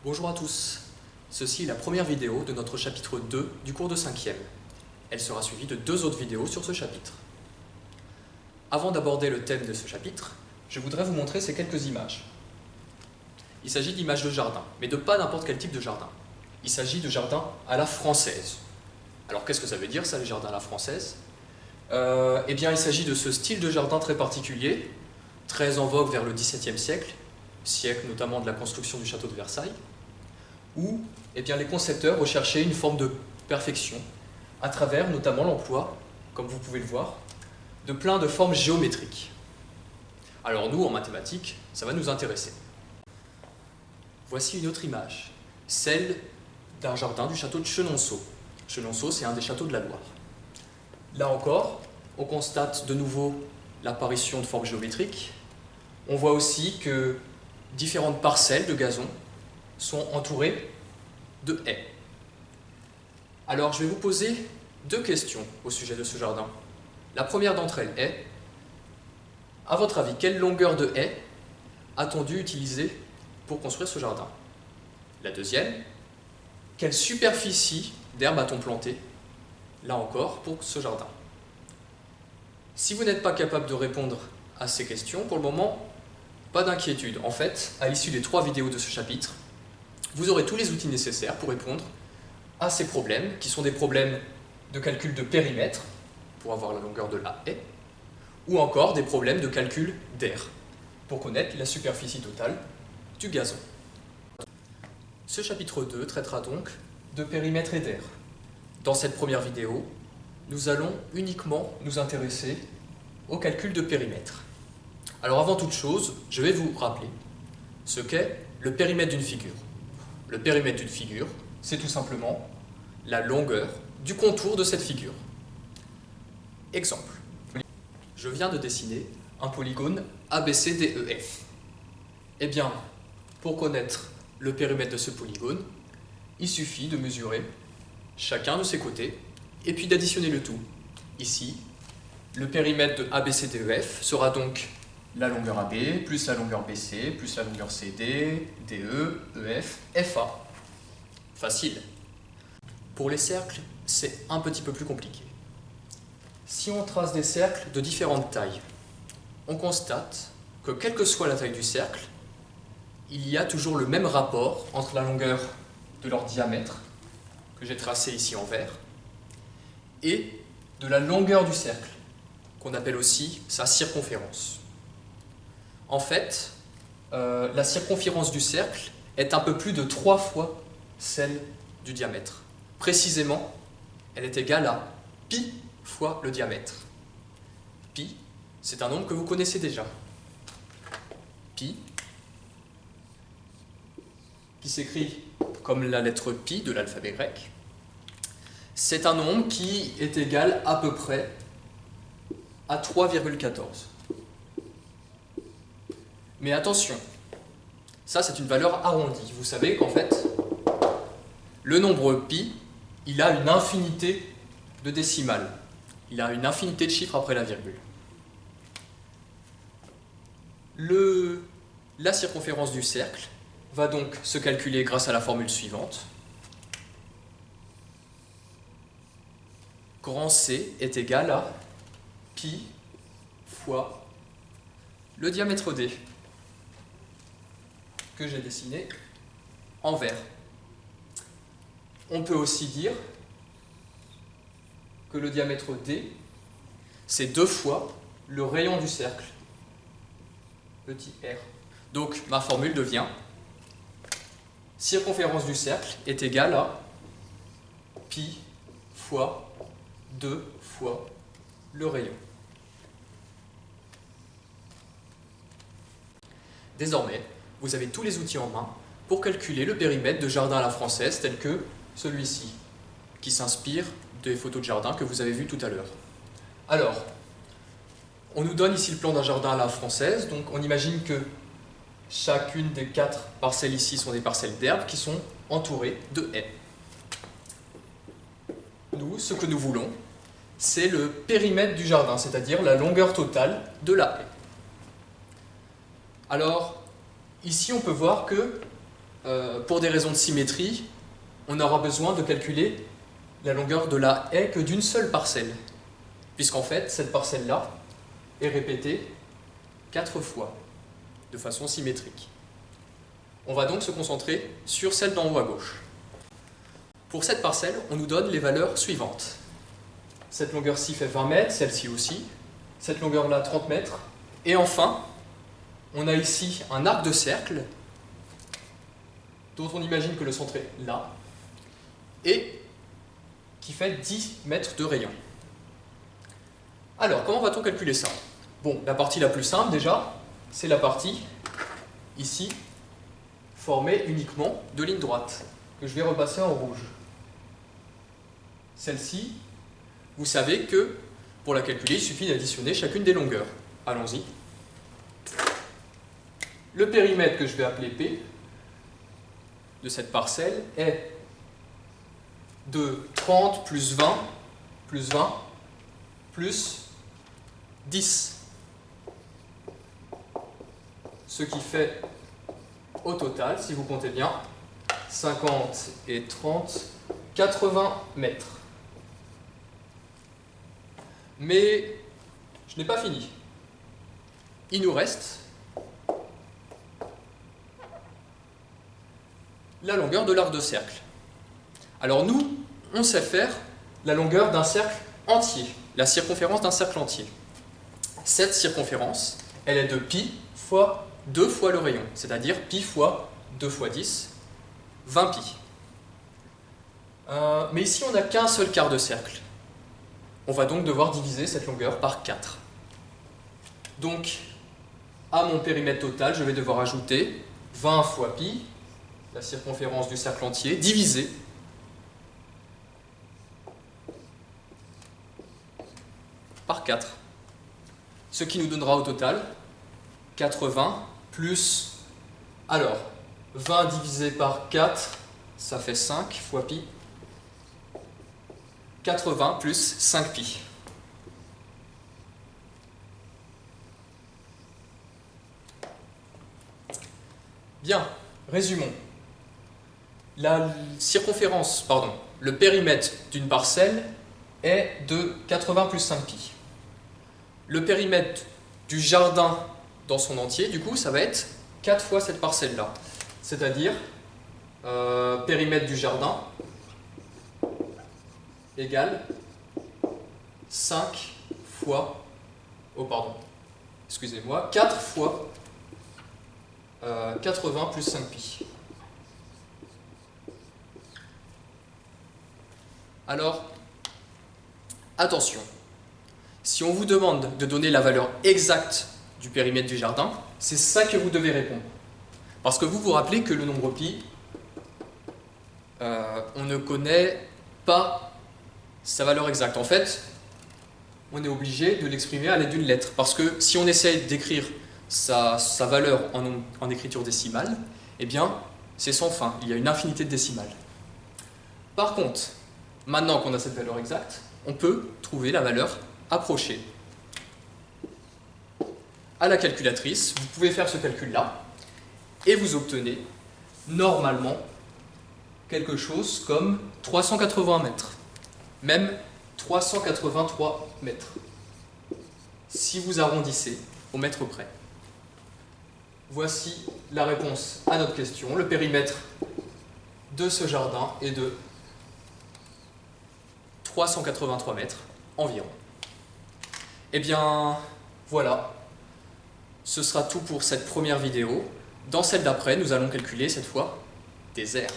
Bonjour à tous, ceci est la première vidéo de notre chapitre 2 du cours de 5e. Elle sera suivie de 2 autres vidéos sur ce chapitre. Avant d'aborder le thème de ce chapitre, je voudrais vous montrer ces quelques images. Il s'agit d'images de jardin, mais de pas n'importe quel type de jardin. Il s'agit de jardin à la française. Alors qu'est-ce que ça veut dire ça, les jardins à la française? Eh bien, il s'agit de ce style de jardin très particulier, très en vogue vers le XVIIe siècle, siècle notamment de la construction du château de Versailles, où eh bien, les concepteurs recherchaient une forme de perfection à travers notamment l'emploi, comme vous pouvez le voir, de plein de formes géométriques. Alors nous, en mathématiques, ça va nous intéresser. Voici une autre image, celle d'un jardin du château de Chenonceau. Chenonceau, c'est un des châteaux de la Loire. Là encore, on constate de nouveau l'apparition de formes géométriques. On voit aussi que différentes parcelles de gazon sont entourées de haies. Alors, je vais vous poser 2 questions au sujet de ce jardin. La première d'entre elles est, à votre avis, quelle longueur de haies a-t-on dû utiliser pour construire ce jardin? La deuxième, quelle superficie d'herbe a-t-on planté, là encore, pour ce jardin? Si vous n'êtes pas capable de répondre à ces questions, pour le moment, pas d'inquiétude. En fait, à l'issue des 3 vidéos de ce chapitre, vous aurez tous les outils nécessaires pour répondre à ces problèmes, qui sont des problèmes de calcul de périmètre, pour avoir la longueur de la haie, ou encore des problèmes de calcul d'air, pour connaître la superficie totale du gazon. Ce chapitre 2 traitera donc de périmètre et d'air. Dans cette première vidéo, nous allons uniquement nous intéresser au calcul de périmètre. Alors avant toute chose, je vais vous rappeler ce qu'est le périmètre d'une figure. Le périmètre d'une figure, c'est tout simplement la longueur du contour de cette figure. Exemple. Je viens de dessiner un polygone ABCDEF. Eh bien, pour connaître le périmètre de ce polygone, il suffit de mesurer chacun de ses côtés et puis d'additionner le tout. Ici, le périmètre de ABCDEF sera donc la longueur AB, plus la longueur BC, plus la longueur CD, DE, EF, FA. Facile. Pour les cercles, c'est un petit peu plus compliqué. Si on trace des cercles de différentes tailles, on constate que quelle que soit la taille du cercle, il y a toujours le même rapport entre la longueur de leur diamètre, que j'ai tracé ici en vert, et de la longueur du cercle, qu'on appelle aussi sa circonférence. En fait, la circonférence du cercle est un peu plus de 3 fois celle du diamètre. Précisément, elle est égale à pi fois le diamètre. Pi, c'est un nombre que vous connaissez déjà. Pi, qui s'écrit comme la lettre pi de l'alphabet grec, c'est un nombre qui est égal à peu près à 3,14. Mais attention, ça c'est une valeur arrondie. Vous savez qu'en fait, le nombre pi, il a une infinité de décimales. Il a une infinité de chiffres après la virgule. La circonférence du cercle va donc se calculer grâce à la formule suivante. Grand C est égal à pi fois le diamètre D, que j'ai dessiné en vert. On peut aussi dire que le diamètre D, c'est 2 fois le rayon du cercle, petit r. Donc ma formule devient circonférence du cercle est égale à pi fois 2 fois le rayon. Désormais, vous avez tous les outils en main pour calculer le périmètre de jardin à la française tel que celui-ci, qui s'inspire des photos de jardin que vous avez vues tout à l'heure. Alors, on nous donne ici le plan d'un jardin à la française, donc on imagine que chacune des 4 parcelles ici sont des parcelles d'herbe qui sont entourées de haies. Nous, ce que nous voulons, c'est le périmètre du jardin, c'est-à-dire la longueur totale de la haie. Alors, ici on peut voir que pour des raisons de symétrie, on aura besoin de calculer la longueur de la haie que d'une seule parcelle, puisqu'en fait, cette parcelle-là est répétée 4 fois, de façon symétrique. On va donc se concentrer sur celle d'en haut à gauche. Pour cette parcelle, on nous donne les valeurs suivantes. Cette longueur-ci fait 20 mètres, celle-ci aussi. Cette longueur-là, 30 mètres. Et enfin, on a ici un arc de cercle, dont on imagine que le centre est là, et qui fait 10 mètres de rayon. Alors, comment va-t-on calculer ça? Bon, la partie la plus simple déjà, c'est la partie, ici, formée uniquement de lignes droites, que je vais repasser en rouge. Celle-ci, vous savez que pour la calculer, il suffit d'additionner chacune des longueurs. Allons-y. Le périmètre que je vais appeler P de cette parcelle est de 30 plus 20 plus 20 plus 10. Ce qui fait au total, si vous comptez bien, 50 et 30, 80 mètres. Mais je n'ai pas fini. Il nous reste la longueur de l'arc de cercle. Alors nous, on sait faire la longueur d'un cercle entier, la circonférence d'un cercle entier. Cette circonférence, elle est de pi fois 2 fois le rayon, c'est-à-dire pi fois 2 fois 10, 20 pi. Mais ici, on n'a qu'un seul quart de cercle. On va donc devoir diviser cette longueur par 4. Donc, à mon périmètre total, je vais devoir ajouter 20 fois pi, la circonférence du cercle entier, divisé par 4. Ce qui nous donnera au total 80 plus... Alors, 20 divisé par 4, ça fait 5 fois pi. 80 plus 5 pi. Bien, résumons. La circonférence, pardon, le périmètre d'une parcelle est de 80 plus 5 pi. Le périmètre du jardin dans son entier, du coup, ça va être 4 fois cette parcelle-là. C'est-à-dire, périmètre du jardin égale 5 fois, oh pardon, excusez-moi, 4 fois 80 plus 5 pi. Alors, attention, si on vous demande de donner la valeur exacte du périmètre du jardin, c'est ça que vous devez répondre. Parce que vous vous rappelez que le nombre pi, on ne connaît pas sa valeur exacte. En fait, on est obligé de l'exprimer à l'aide d'une lettre. Parce que si on essaie d'écrire sa valeur en écriture décimale, eh bien, c'est sans fin. Il y a une infinité de décimales. Par contre, maintenant qu'on a cette valeur exacte, on peut trouver la valeur approchée. À la calculatrice, vous pouvez faire ce calcul-là, et vous obtenez, normalement, quelque chose comme 380 mètres. Même 383 mètres. Si vous arrondissez au mètre près. Voici la réponse à notre question. Le périmètre de ce jardin est de 383 mètres environ. Eh bien, voilà. Ce sera tout pour cette première vidéo. Dans celle d'après, nous allons calculer cette fois des aires.